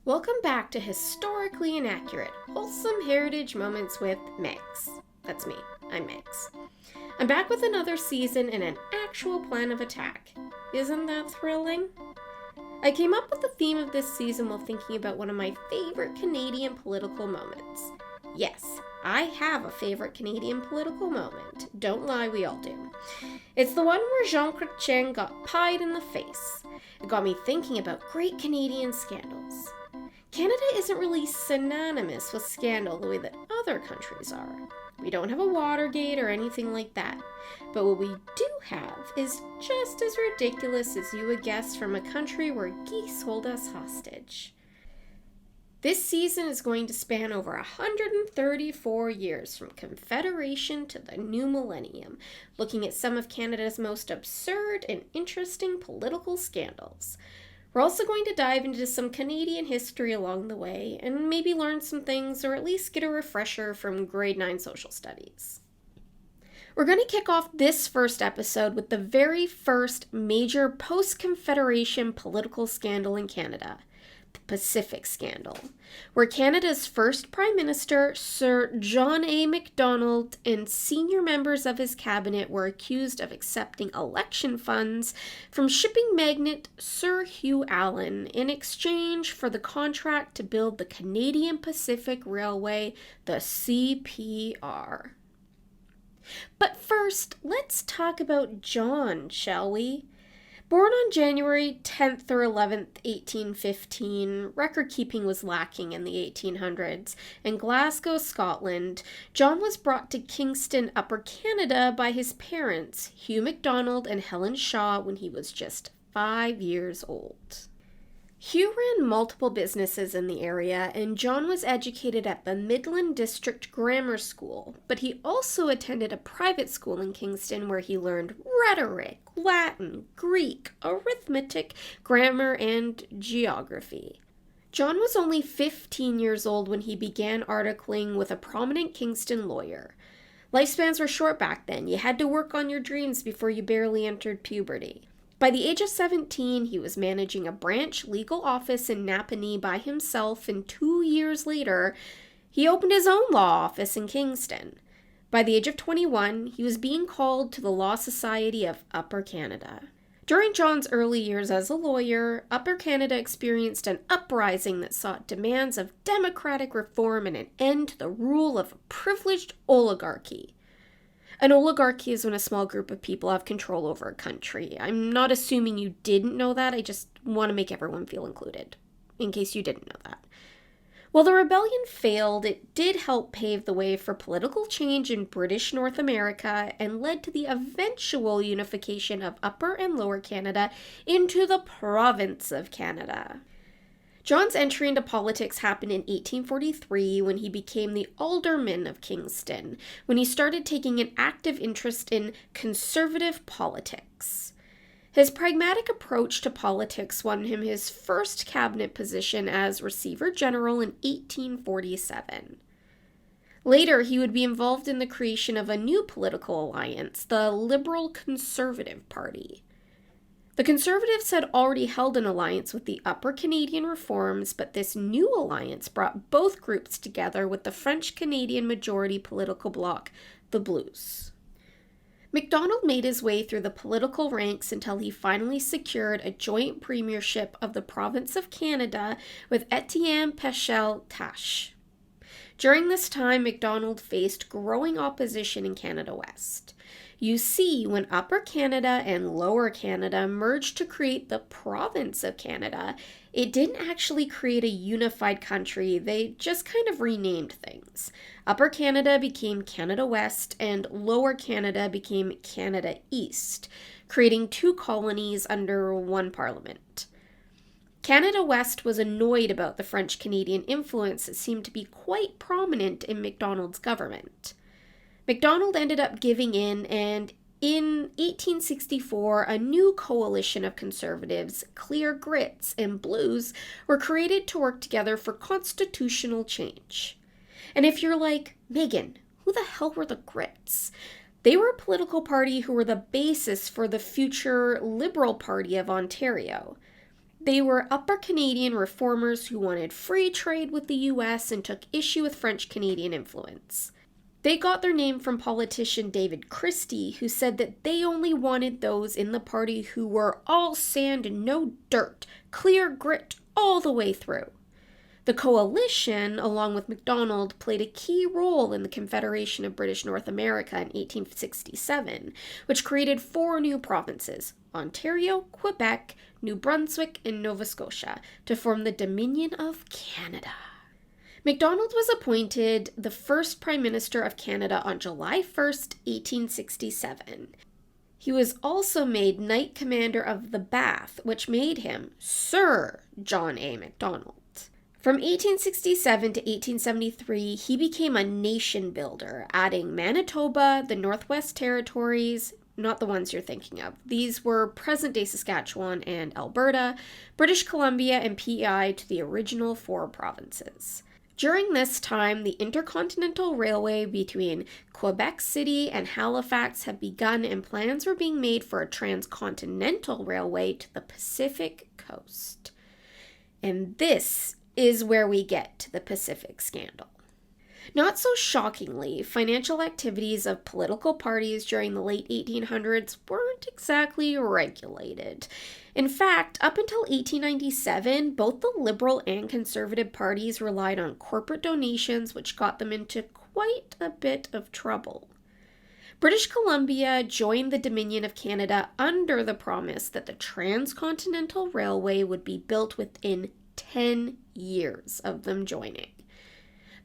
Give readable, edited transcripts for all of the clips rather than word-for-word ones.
Welcome back to Historically Inaccurate, Wholesome Heritage Moments with Megs. That's me, I'm Megs. I'm back with another season and an actual plan of attack. Isn't that thrilling? I came up with the theme of this season while thinking about one of my favorite Canadian political moments. Yes, I have a favorite Canadian political moment. Don't lie, we all do. It's the one where Jean Chrétien got pied in the face. It got me thinking about great Canadian scandals. Canada isn't really synonymous with scandal the way that other countries are. We don't have a Watergate or anything like that. But what we do have is just as ridiculous as you would guess from a country where geese hold us hostage. This season is going to span over 134 years from Confederation to the new millennium, looking at some of Canada's most absurd and interesting political scandals. We're also going to dive into some Canadian history along the way and maybe learn some things or at least get a refresher from grade 9 social studies. We're going to kick off this first episode with the very first major post-Confederation political scandal in Canada, the Pacific Scandal, where Canada's first Prime Minister, Sir John A. Macdonald, and senior members of his cabinet were accused of accepting election funds from shipping magnate Sir Hugh Allan in exchange for the contract to build the Canadian Pacific Railway, the CPR. But first, let's talk about John, shall we? Born on January 10th or 11th, 1815, record-keeping was lacking in the 1800s. In Glasgow, Scotland, John was brought to Kingston, Upper Canada by his parents, Hugh Macdonald and Helen Shaw, when he was just 5 years old. Hugh ran multiple businesses in the area, and John was educated at the Midland District Grammar School, but he also attended a private school in Kingston where he learned rhetoric, Latin, Greek, arithmetic, grammar, and geography. John was only 15 years old when he began articling with a prominent Kingston lawyer. Lifespans were short back then. You had to work on your dreams before you barely entered puberty. By the age of 17, he was managing a branch legal office in Napanee by himself, and 2 years later, he opened his own law office in Kingston. By the age of 21, he was being called to the Law Society of Upper Canada. During John's early years as a lawyer, Upper Canada experienced an uprising that sought demands of democratic reform and an end to the rule of a privileged oligarchy. An oligarchy is when a small group of people have control over a country. I'm not assuming you didn't know that. I just want to make everyone feel included, in case you didn't know that. While the rebellion failed, it did help pave the way for political change in British North America and led to the eventual unification of Upper and Lower Canada into the province of Canada. John's entry into politics happened in 1843 when he became the alderman of Kingston, when he started taking an active interest in conservative politics. His pragmatic approach to politics won him his first cabinet position as Receiver General in 1847. Later, he would be involved in the creation of a new political alliance, the Liberal Conservative Party. The Conservatives had already held an alliance with the Upper Canadian Reforms, but this new alliance brought both groups together with the French-Canadian majority political bloc, the Blues. Macdonald made his way through the political ranks until he finally secured a joint premiership of the province of Canada with Etienne Pechel Tache. During this time, Macdonald faced growing opposition in Canada West. You see, when Upper Canada and Lower Canada merged to create the province of Canada, it didn't actually create a unified country, they just kind of renamed things. Upper Canada became Canada West, and Lower Canada became Canada East, creating two colonies under one parliament. Canada West was annoyed about the French-Canadian influence that seemed to be quite prominent in Macdonald's government. Macdonald ended up giving in, and in 1864, a new coalition of conservatives, Clear Grits and Blues, were created to work together for constitutional change. And if you're like, Megan, who the hell were the Grits? They were a political party who were the basis for the future Liberal Party of Ontario. They were upper Canadian reformers who wanted free trade with the US and took issue with French-Canadian influence. They got their name from politician David Christie, who said that they only wanted those in the party who were all sand and no dirt, clear grit all the way through. The coalition, along with Macdonald, played a key role in the Confederation of British North America in 1867, which created 4 new provinces, Ontario, Quebec, New Brunswick, and Nova Scotia, to form the Dominion of Canada. Macdonald was appointed the first Prime Minister of Canada on July 1st, 1867. He was also made Knight Commander of the Bath, which made him Sir John A. Macdonald. From 1867 to 1873, he became a nation builder, adding Manitoba, the Northwest Territories, not the ones you're thinking of. These were present-day Saskatchewan and Alberta, British Columbia, and PEI to the original 4 provinces. During this time, the Intercontinental Railway between Quebec City and Halifax had begun, and plans were being made for a transcontinental railway to the Pacific coast. And this is where we get to the Pacific Scandal. Not so shockingly, financial activities of political parties during the late 1800s weren't exactly regulated. In fact, up until 1897, both the Liberal and Conservative parties relied on corporate donations, which got them into quite a bit of trouble. British Columbia joined the Dominion of Canada under the promise that the Transcontinental Railway would be built within 10 years of them joining.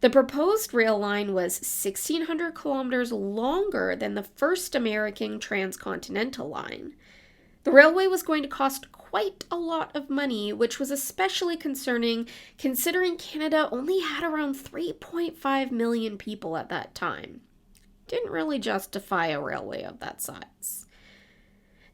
The proposed rail line was 1,600 kilometers longer than the first American transcontinental line. The railway was going to cost quite a lot of money, which was especially concerning considering Canada only had around 3.5 million people at that time. Didn't really justify a railway of that size.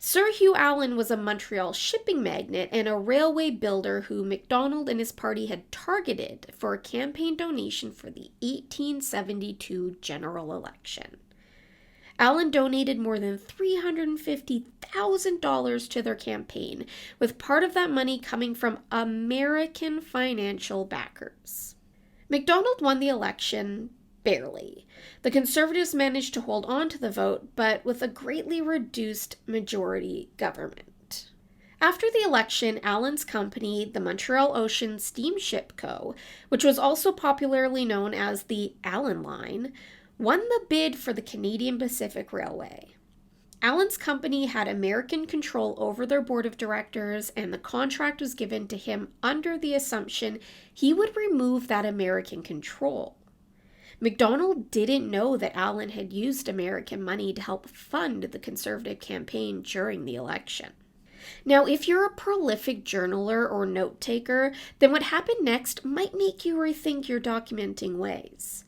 Sir Hugh Allan was a Montreal shipping magnate and a railway builder who Macdonald and his party had targeted for a campaign donation for the 1872 general election. Allan donated more than $350,000 to their campaign, with part of that money coming from American financial backers. Macdonald won the election barely. The Conservatives managed to hold on to the vote, but with a greatly reduced majority government. After the election, Allan's company, the Montreal Ocean Steamship Co., which was also popularly known as the Allan Line, won the bid for the Canadian Pacific Railway. Allan's company had American control over their board of directors, and the contract was given to him under the assumption he would remove that American control. Macdonald didn't know that Allan had used American money to help fund the Conservative campaign during the election. Now, if you're a prolific journaler or note-taker, then what happened next might make you rethink your documenting ways.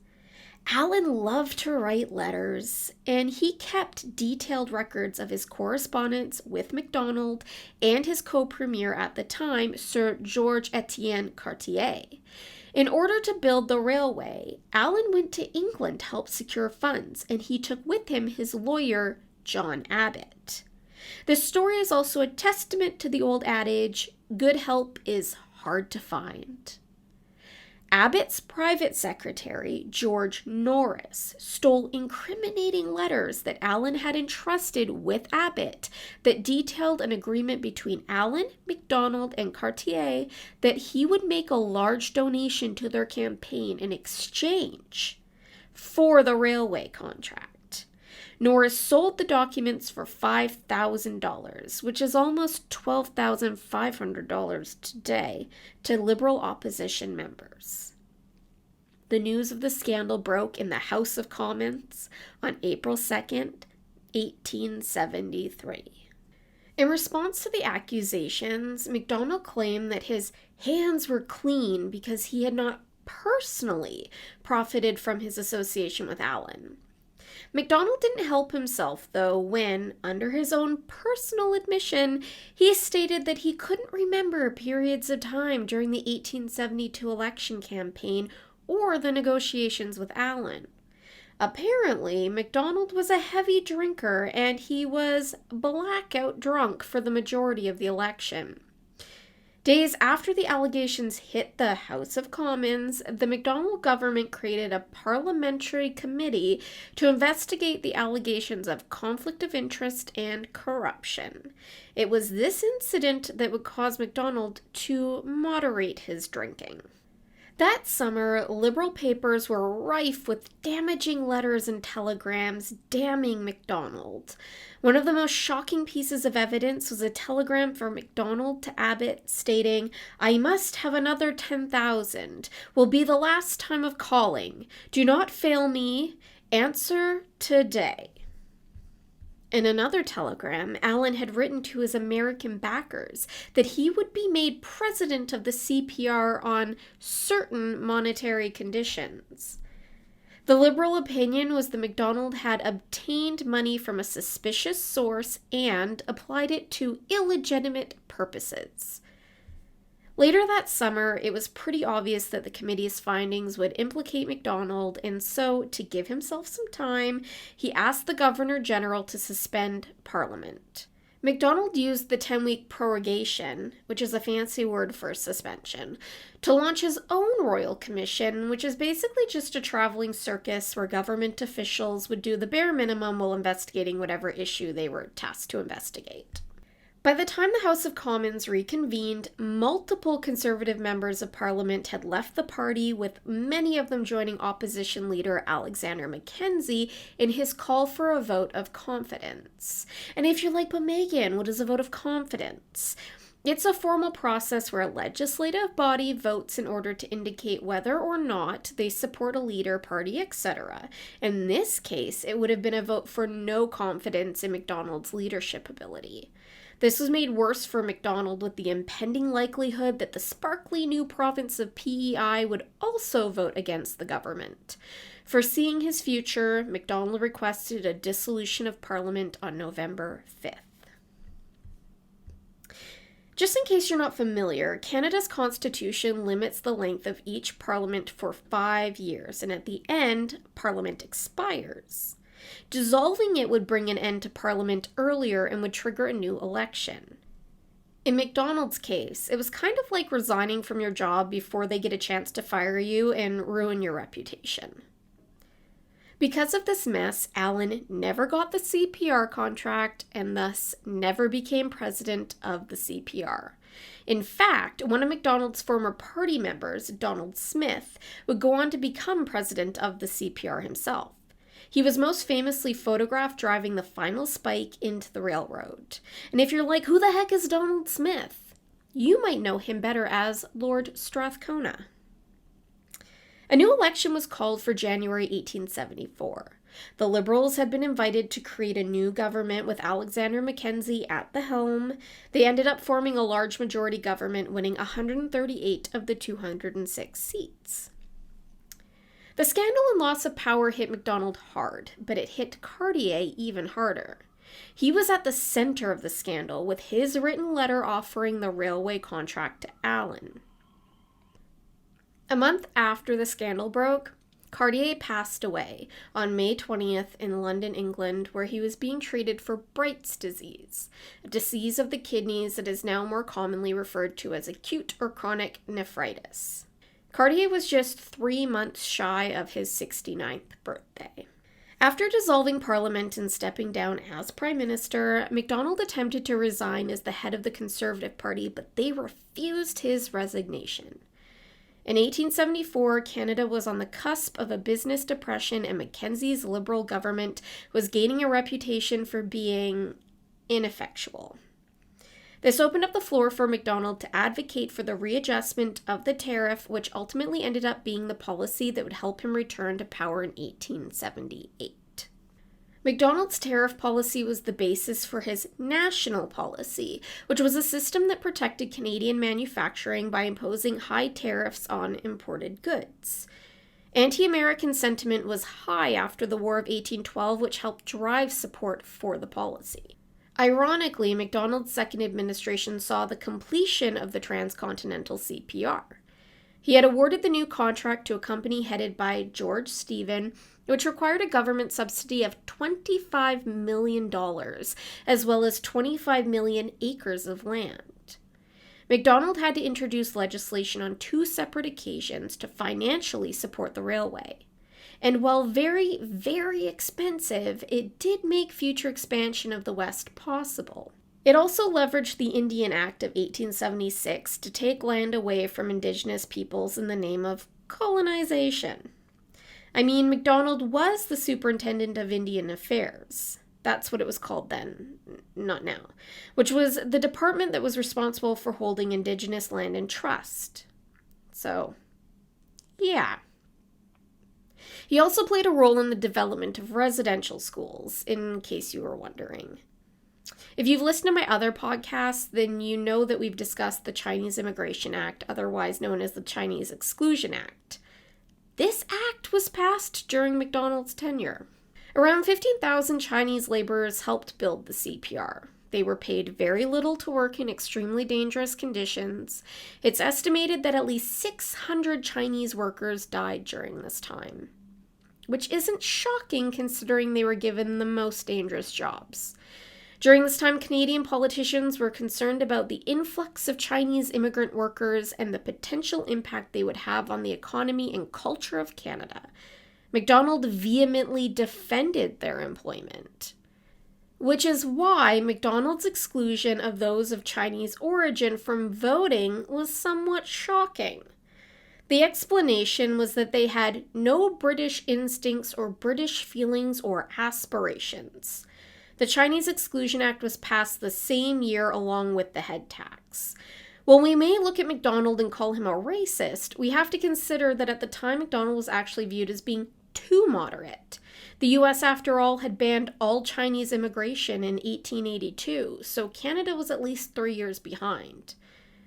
Allan loved to write letters, and he kept detailed records of his correspondence with Macdonald and his co-premier at the time, Sir Georges-Étienne Cartier. In order to build the railway, Allan went to England to help secure funds, and he took with him his lawyer, John Abbott. This story is also a testament to the old adage, good help is hard to find. Abbott's private secretary, George Norris, stole incriminating letters that Allan had entrusted with Abbott that detailed an agreement between Allan, Macdonald, and Cartier that he would make a large donation to their campaign in exchange for the railway contract. Norris sold the documents for $5,000, which is almost $12,500 today, to Liberal opposition members. The news of the scandal broke in the House of Commons on April 2nd, 1873. In response to the accusations, Macdonald claimed that his hands were clean because he had not personally profited from his association with Allan. Macdonald didn't help himself, though, when, under his own personal admission, he stated that he couldn't remember periods of time during the 1872 election campaign or the negotiations with Allan. Apparently, Macdonald was a heavy drinker, and he was blackout drunk for the majority of the election. Days after the allegations hit the House of Commons, the Macdonald government created a parliamentary committee to investigate the allegations of conflict of interest and corruption. It was this incident that would cause Macdonald to moderate his drinking. That summer, Liberal papers were rife with damaging letters and telegrams damning Macdonald. One of the most shocking pieces of evidence was a telegram from Macdonald to Abbott stating, "I must have another 10,000. Will be the last time of calling. Do not fail me. Answer today." In another telegram, Allen had written to his American backers that he would be made president of the CPR on certain monetary conditions. The Liberal opinion was that Macdonald had obtained money from a suspicious source and applied it to illegitimate purposes. Later that summer, it was pretty obvious that the committee's findings would implicate Macdonald, and so, to give himself some time, he asked the Governor-General to suspend Parliament. Macdonald used the 10-week prorogation, which is a fancy word for suspension, to launch his own royal commission, which is basically just a traveling circus where government officials would do the bare minimum while investigating whatever issue they were tasked to investigate. By the time the House of Commons reconvened, multiple Conservative members of Parliament had left the party, with many of them joining opposition leader Alexander Mackenzie in his call for a vote of confidence. And if you're like, "But Megan, what is a vote of confidence?" It's a formal process where a legislative body votes in order to indicate whether or not they support a leader, party, etc. In this case, it would have been a vote for no confidence in Macdonald's leadership ability. This was made worse for Macdonald with the impending likelihood that the sparkly new province of PEI would also vote against the government. Foreseeing his future, Macdonald requested a dissolution of Parliament on November 5th. Just in case you're not familiar, Canada's constitution limits the length of each parliament for 5 years, and at the end, Parliament expires. Dissolving it would bring an end to Parliament earlier and would trigger a new election. In Macdonald's case, it was kind of like resigning from your job before they get a chance to fire you and ruin your reputation. Because of this mess, Allen never got the CPR contract and thus never became president of the CPR. In fact, one of Macdonald's former party members, Donald Smith, would go on to become president of the CPR himself. He was most famously photographed driving the final spike into the railroad. And if you're like, who the heck is Donald Smith? You might know him better as Lord Strathcona. A new election was called for January 1874. The Liberals had been invited to create a new government with Alexander Mackenzie at the helm. They ended up forming a large majority government, winning 138 of the 206 seats. The scandal and loss of power hit Macdonald hard, but it hit Cartier even harder. He was at the center of the scandal, with his written letter offering the railway contract to Allen. A month after the scandal broke, Cartier passed away on May 20th in London, England, where he was being treated for Bright's disease, a disease of the kidneys that is now more commonly referred to as acute or chronic nephritis. Cartier was just 3 months shy of his 69th birthday. After dissolving Parliament and stepping down as Prime Minister, Macdonald attempted to resign as the head of the Conservative Party, but they refused his resignation. In 1874, Canada was on the cusp of a business depression, and Mackenzie's Liberal government was gaining a reputation for being ineffectual. This opened up the floor for Macdonald to advocate for the readjustment of the tariff, which ultimately ended up being the policy that would help him return to power in 1878. Macdonald's tariff policy was the basis for his national policy, which was a system that protected Canadian manufacturing by imposing high tariffs on imported goods. Anti-American sentiment was high after the War of 1812, which helped drive support for the policy. Ironically, Macdonald's second administration saw the completion of the transcontinental CPR. He had awarded the new contract to a company headed by George Stephen, which required a government subsidy of $25 million, as well as 25 million acres of land. Macdonald had to introduce legislation on 2 separate occasions to financially support the railway. And while very, very expensive, it did make future expansion of the West possible. It also leveraged the Indian Act of 1876 to take land away from Indigenous peoples in the name of colonization. I mean, Macdonald was the Superintendent of Indian Affairs. That's what it was called then, not now, which was the department that was responsible for holding Indigenous land in trust. So, yeah. He also played a role in the development of residential schools, in case you were wondering. If you've listened to my other podcasts, then you know that we've discussed the Chinese Immigration Act, otherwise known as the Chinese Exclusion Act. This act was passed during Macdonald's tenure. Around 15,000 Chinese laborers helped build the CPR. They were paid very little to work in extremely dangerous conditions. It's estimated that at least 600 Chinese workers died during this time, which isn't shocking considering they were given the most dangerous jobs. During this time, Canadian politicians were concerned about the influx of Chinese immigrant workers and the potential impact they would have on the economy and culture of Canada. Macdonald vehemently defended their employment, which is why Macdonald's exclusion of those of Chinese origin from voting was somewhat shocking. The explanation was that they had no British instincts or British feelings or aspirations. The Chinese Exclusion Act was passed the same year along with the head tax. While we may look at Macdonald and call him a racist, we have to consider that at the time Macdonald was actually viewed as being too moderate. The US, after all, had banned all Chinese immigration in 1882, so Canada was at least 3 years behind.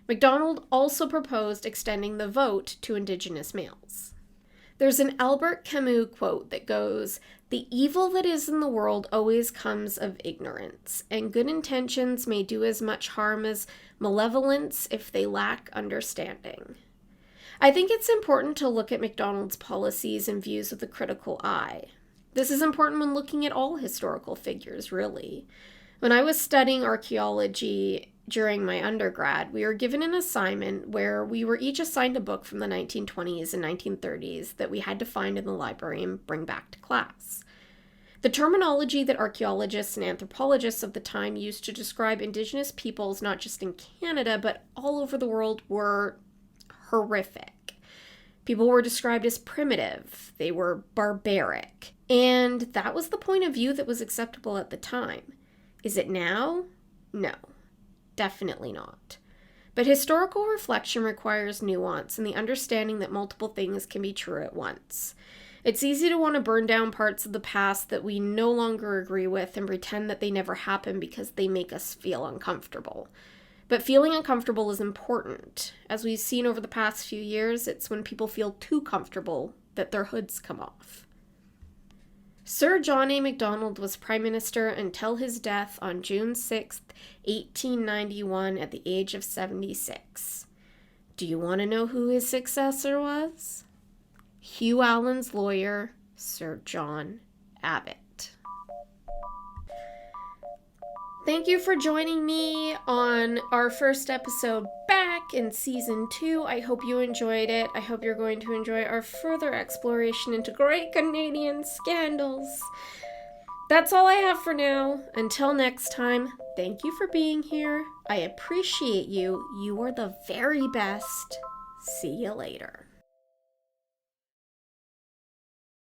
Macdonald also proposed extending the vote to Indigenous males. There's an Albert Camus quote that goes, "The evil that is in the world always comes of ignorance, and good intentions may do as much harm as malevolence if they lack understanding." I think it's important to look at Macdonald's policies and views with a critical eye. This is important when looking at all historical figures, really. When I was studying archaeology during my undergrad, we were given an assignment where we were each assigned a book from the 1920s and 1930s that we had to find in the library and bring back to class. The terminology that archaeologists and anthropologists of the time used to describe Indigenous peoples, not just in Canada, but all over the world, were horrific. People were described as primitive. They were barbaric. And that was the point of view that was acceptable at the time. Is it now? No, definitely not. But historical reflection requires nuance and the understanding that multiple things can be true at once. It's easy to want to burn down parts of the past that we no longer agree with and pretend that they never happened because they make us feel uncomfortable. But feeling uncomfortable is important. As we've seen over the past few years, it's when people feel too comfortable that their hoods come off. Sir John A. Macdonald was Prime Minister until his death on June 6, 1891, at the age of 76. Do you want to know who his successor was? Hugh Allen's lawyer, Sir John Abbott. Thank you for joining me on our first episode back in Season 2. I hope you enjoyed it. I hope you're going to enjoy our further exploration into great Canadian scandals. That's all I have for now. Until next time, thank you for being here. I appreciate you. You are the very best. See you later.